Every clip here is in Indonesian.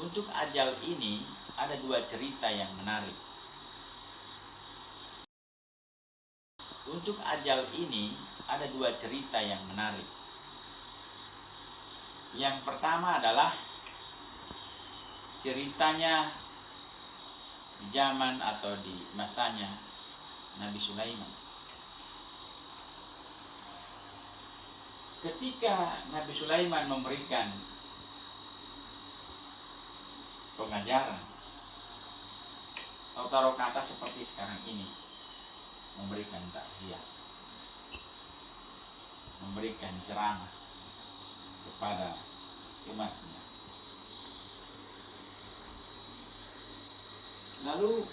Untuk ajal ini ada dua cerita yang menarik. Untuk ajal ini ada dua cerita yang menarik. Yang pertama adalah ceritanya di zaman atau di masanya Nabi Sulaiman. Ketika Nabi Sulaiman memberikan pengajaran atau taruh kata seperti sekarang ini, memberikan takziah, memberikan ceramah kepada umatnya. Lalu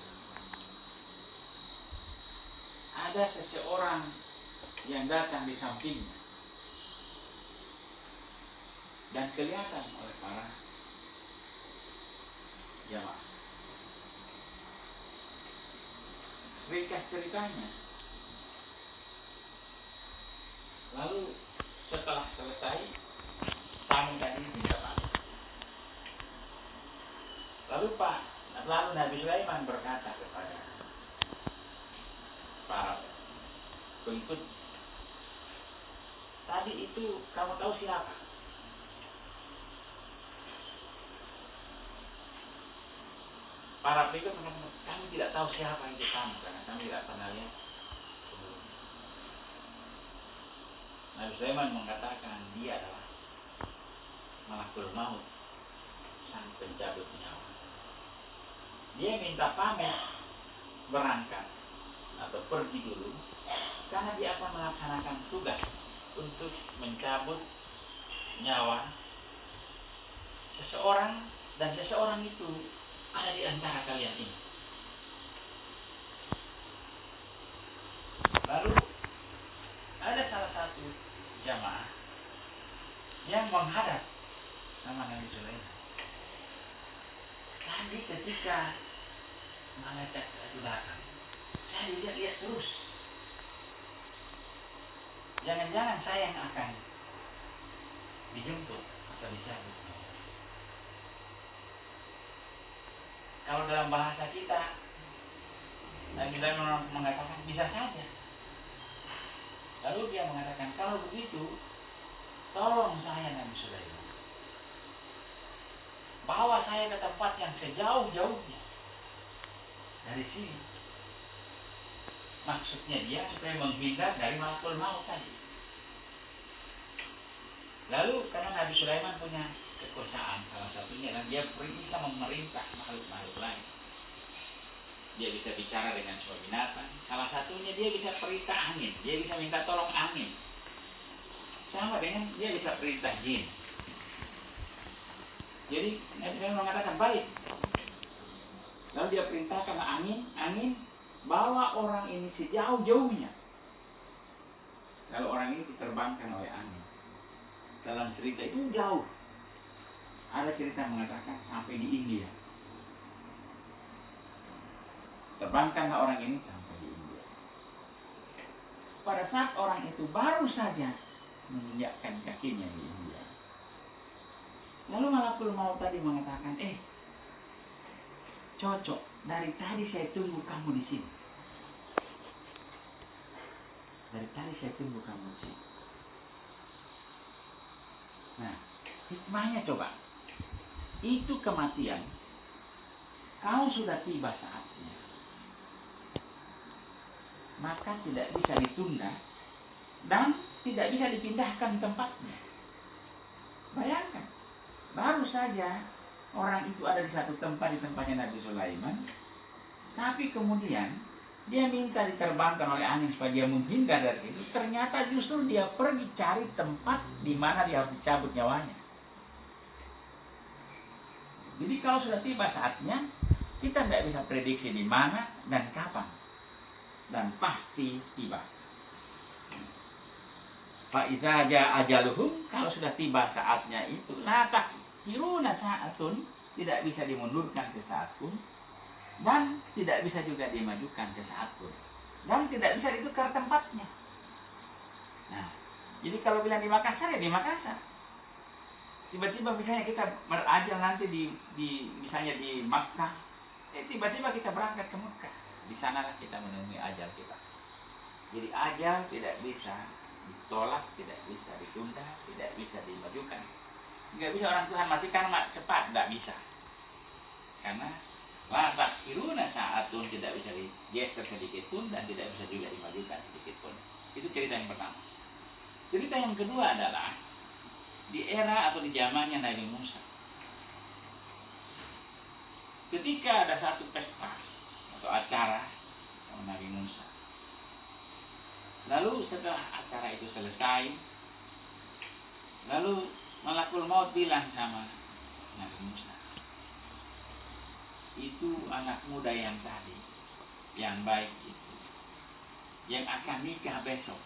ada seseorang yang datang di sampingnya dan kelihatan oleh para jamaah. Ringkas ceritanya. Lalu setelah selesai, tamu tadi minta pamit. Lalu Nabi Sulaiman berkata kepada para pengikut, tadi itu kamu tahu siapa? Para pengikut mengatakan, kami tidak tahu siapa itu kamu karena kami tidak pernah lihat sebelumnya. Nabi Sulaiman mengatakan dia adalah Malakul Maut, sang pencabut nyawa. Dia minta pamit berangkat atau pergi dulu karena dia akan melaksanakan tugas untuk mencabut nyawa seseorang, dan seseorang itu ada di antara kalian ini. Lalu ada salah satu jamaah yang menghadap sama Nabi Sulaiman. Tadi ketika malaikat itu datang, saya lihat terus. Jangan-jangan saya yang akan dijemput atau dicabut. Kalau dalam bahasa kita, Nabi Sulaiman mengatakan bisa saja. Lalu dia mengatakan, kalau begitu, tolong saya Nabi Sulaiman, bawa saya ke tempat yang sejauh-jauhnya dari sini. Maksudnya dia supaya menghindar dari Malakul Maut tadi. Lalu karena Nabi Sulaiman punya kekuasaan salah satunya, dan dia bisa memerintah makhluk-makhluk lain. Dia bisa bicara dengan semua binatang. Salah satunya dia bisa perintah angin. Dia bisa minta tolong angin. Sama dengan dia bisa perintah jin. Jadi Nabi Sulaiman mengatakan baik. Lalu dia perintahkan angin bawa orang ini sejauh-jauhnya. Lalu orang ini diterbangkan oleh angin. Dalam cerita itu jauh. Ada cerita mengatakan sampai di India. Terbangkanlah orang ini sampai di India. Pada saat orang itu baru saja menginjakkan kakinya di India, lalu Malakul Maut tadi mengatakan, cocok, dari tadi saya tunggu kamu di sini. Dari tadi saya tunggu kamu di sini. Nah, hikmahnya coba. Itu kematian. Kau sudah tiba saatnya. Maka tidak bisa ditunda dan tidak bisa dipindahkan tempatnya. Bayangkan, baru saja orang itu ada di satu tempat, di tempatnya Nabi Sulaiman, tapi kemudian dia minta diterbangkan oleh angin supaya dia menghindar dari situ. Ternyata justru dia pergi cari tempat di mana dia harus dicabut nyawanya. Jadi kalau sudah tiba saatnya, kita tidak bisa prediksi di mana dan kapan, dan pasti tiba. Fa'iza ja'a ajaluhum, kalau sudah tiba saatnya itu, la takhiruna sa'atun, tidak bisa dimundurkan sesaat pun, dan tidak bisa juga dimajukan sesaat pun, dan tidak bisa ditukar tempatnya. Nah, jadi kalau bilang di Makassar ya di Makassar. Tiba-tiba misalnya kita berajar nanti misalnya di Makkah, tiba-tiba kita berangkat ke Mekah. Di sanalah kita menemui ajal kita. Jadi ajal tidak bisa ditolak, tidak bisa ditunda, tidak bisa dimajukan. Nggak bisa orang Tuhan matikan cepat, nggak bisa. Karena la takhiruna sa'atun, tidak bisa digeser sedikit pun dan tidak bisa juga dimajukan sedikit pun. Itu cerita yang pertama. Cerita yang kedua adalah di era atau di zamannya Nabi Musa. Ketika ada satu pesta atau acara sama Nabi Musa. Lalu setelah acara itu selesai, lalu Malakul Maut bilang sama Nabi Musa, itu anak muda yang tadi, yang baik itu, yang akan nikah besok.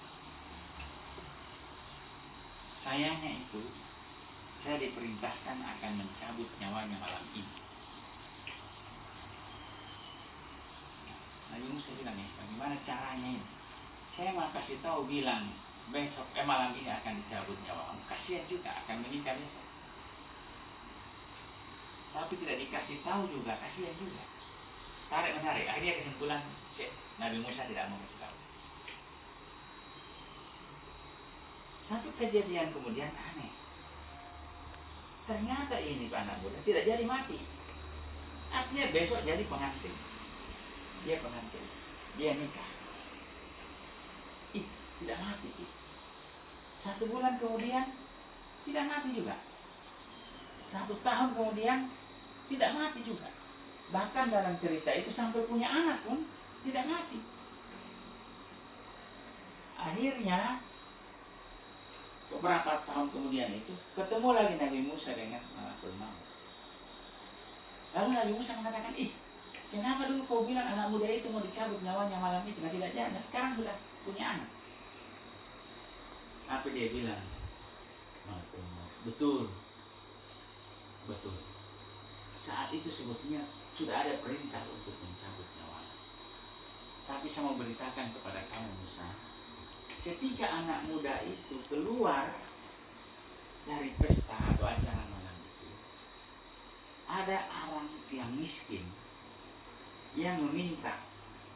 Sayangnya itu, saya diperintahkan akan mencabut nyawanya malam ini. Nabi Musa bilang, bagaimana caranya ini? Saya mau kasih tahu bilang besok malam ini akan dicabut nyawamu. Kasihan juga akan menikah besok. Tapi tidak dikasih tahu juga, kasihan juga. Tarik menarik, akhirnya kesimpulan Nabi Musa tidak mau kasih tahu. Satu kejadian kemudian aneh. Ternyata ini anak muda tidak jadi mati. Artinya besok jadi pengantin. Dia pengantin. Dia nikah. Tidak mati. 1 bulan kemudian tidak mati juga. 1 tahun kemudian tidak mati juga. Bahkan dalam cerita itu sampai punya anak pun tidak mati. Akhirnya beberapa tahun kemudian itu ketemu lagi Nabi Musa dengan Malakul Maut. Lalu Nabi Musa mengatakan, kenapa dulu kau bilang anak muda itu mau dicabut nyawanya malam itu? Nah, tidak jadi. Sekarang sudah punya anak. Apa dia bilang? Malakul Maut, betul. Saat itu sebetulnya sudah ada perintah untuk mencabut nyawa. Tapi saya mau beritakan kepada kamu Musa, ketika anak muda itu keluar dari pesta atau acara malam itu, ada orang yang miskin yang meminta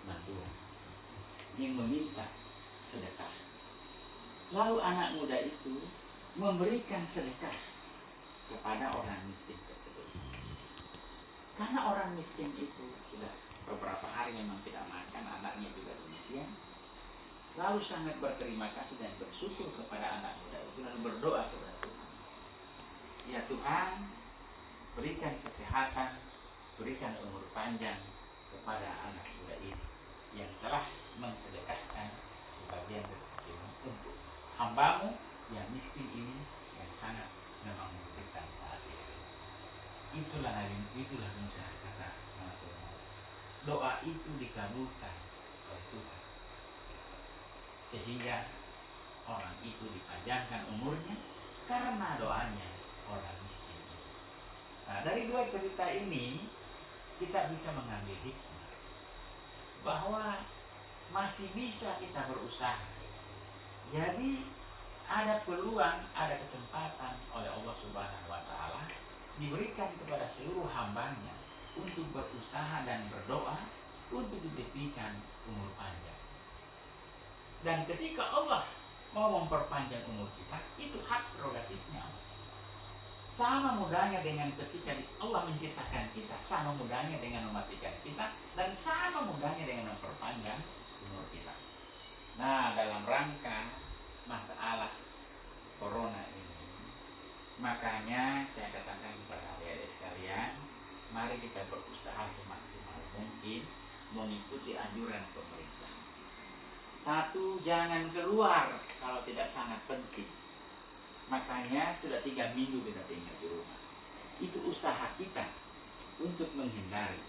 bantuan, yang meminta sedekah. Lalu anak muda itu memberikan sedekah kepada orang miskin tersebut. Karena orang miskin itu sudah beberapa hari memang tidak makan, anaknya juga demikian. Lalu sangat berterima kasih dan bersyukur kepada anak muda itu, lalu berdoa kepada Tuhan. Ya Tuhan, berikan kesehatan, berikan umur panjang kepada anak muda ini yang telah mensedekahkan sebagian rezekimu untuk hambamu yang miskin ini yang sangat memang membutuhkan saat ini. Itulah Musa kata Malakul Maut. Doa itu dikabulkan oleh Tuhan, sehingga orang itu dipanjangkan umurnya karena doanya orang miskin. Nah, dari 2 cerita ini kita bisa mengambil hikmah bahwa masih bisa kita berusaha. Jadi ada peluang, ada kesempatan oleh Allah Subhanahu wa Ta'ala diberikan kepada seluruh hambanya untuk berusaha dan berdoa untuk diberikan umur panjang. Dan ketika Allah mau memperpanjang umur kita, itu hak prerogatifnya. Sama mudahnya dengan ketika Allah menciptakan kita, sama mudahnya dengan mematikan kita, dan sama mudahnya dengan memperpanjang umur kita. Nah, dalam rangka masalah corona ini, makanya saya katakan kepada adik-adik sekalian, mari kita berusaha semaksimal mungkin mengikuti anjuran pemerintah. 1, jangan keluar kalau tidak sangat penting. Makanya sudah 3 minggu kita tinggal di rumah. Itu usaha kita untuk menghindari.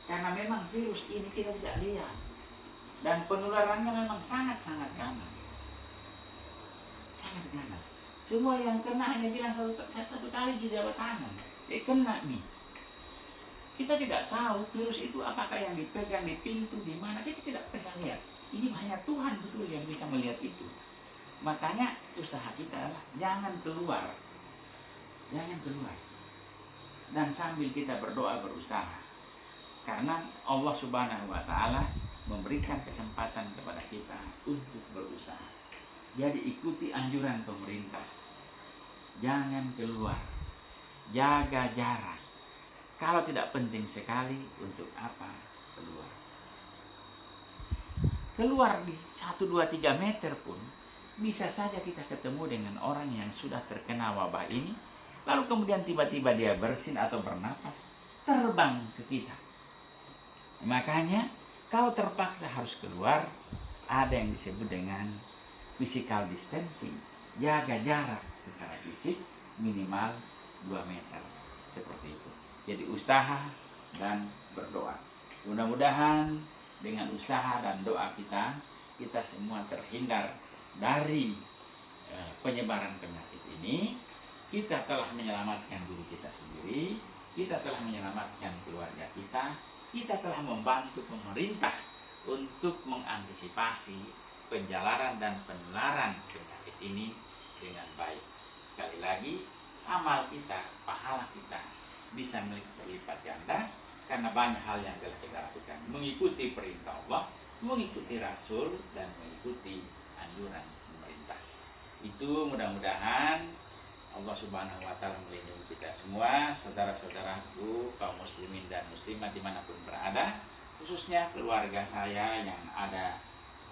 Karena memang virus ini kita tidak lihat. Dan penularannya memang sangat-sangat ganas. Sangat ganas. Semua yang kena hanya bilang satu kali di jabat tangan. Kena nih. Kita tidak tahu virus itu apakah yang dipegang di pintu, di mana. Kita tidak pernah lihat. Ini hanya Tuhan betul yang bisa melihat itu. Makanya usaha kita adalah jangan keluar. jangan keluar. Dan sambil kita berdoa berusaha, karena Allah Subhanahu wa Ta'ala memberikan kesempatan kepada kita untuk berusaha. Jadi ikuti anjuran pemerintah, jangan keluar, jaga jarak. Kalau tidak penting sekali, untuk apa keluar? Keluar di 1, 2, 3 meter pun bisa saja kita ketemu dengan orang yang sudah terkena wabah ini, lalu kemudian tiba-tiba dia bersin atau bernapas, terbang ke kita. Makanya kalau terpaksa harus keluar, ada yang disebut dengan physical distancing, jaga jarak secara fisik minimal 2 meter, seperti itu. Jadi usaha dan berdoa. Mudah-mudahan dengan usaha dan doa kita semua terhindar dari penyebaran penyakit ini. Kita telah menyelamatkan diri kita sendiri, kita telah menyelamatkan keluarga kita, kita telah membantu pemerintah untuk mengantisipasi penjalaran dan penularan penyakit ini dengan baik. Sekali lagi, amal kita, pahala kita bisa berlipat ganda karena banyak hal yang telah kita lakukan, mengikuti perintah Allah, mengikuti Rasul, dan mengikuti anjuran pemerintah. Itu mudah-mudahan Allah Subhanahu wa Ta'ala melindungi kita semua, saudara-saudaraku, kaum muslimin dan muslimat dimanapun berada, khususnya keluarga saya yang ada,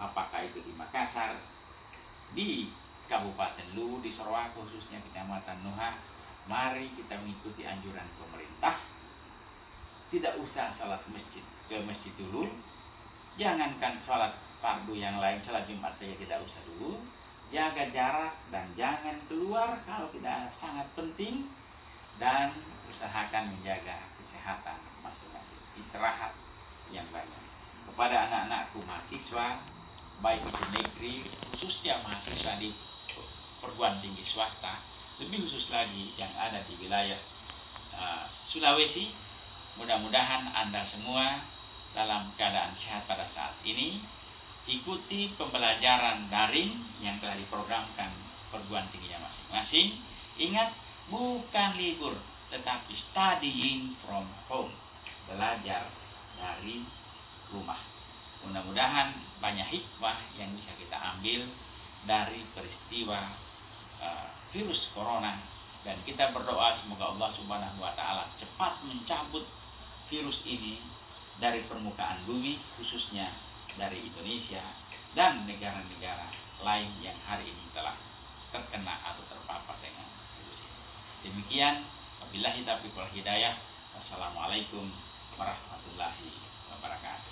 apakah itu di Makassar, di Kabupaten Luwu, di Sorowako, khususnya Kecamatan Nuha. Mari kita mengikuti anjuran pemerintah. Tidak usah salat ke masjid dulu. Jangankan salat fardu yang lain, salat Jumat saja tidak usah dulu. Jaga jarak dan jangan keluar kalau tidak sangat penting. Dan usahakan menjaga kesehatan masing-masing. Istirahat yang banyak. Kepada anak-anakku mahasiswa, baik itu negeri, khususnya mahasiswa di perguruan tinggi swasta, lebih khusus lagi yang ada di wilayah Sulawesi, mudah-mudahan Anda semua dalam keadaan sehat pada saat ini. Ikuti pembelajaran daring yang telah diprogramkan perguruan tingginya masing-masing. Ingat, bukan libur, tetapi studying from home, belajar dari rumah. Mudah-mudahan banyak hikmah yang bisa kita ambil dari peristiwa virus corona, dan kita berdoa semoga Allah Subhanahu wa Ta'ala cepat mencabut virus ini dari permukaan bumi, khususnya dari Indonesia dan negara-negara lain yang hari ini telah terkena atau terpapar dengan virus ini. Demikian, wabillahi taufiq wal hidayah. Wassalamualaikum warahmatullahi wabarakatuh.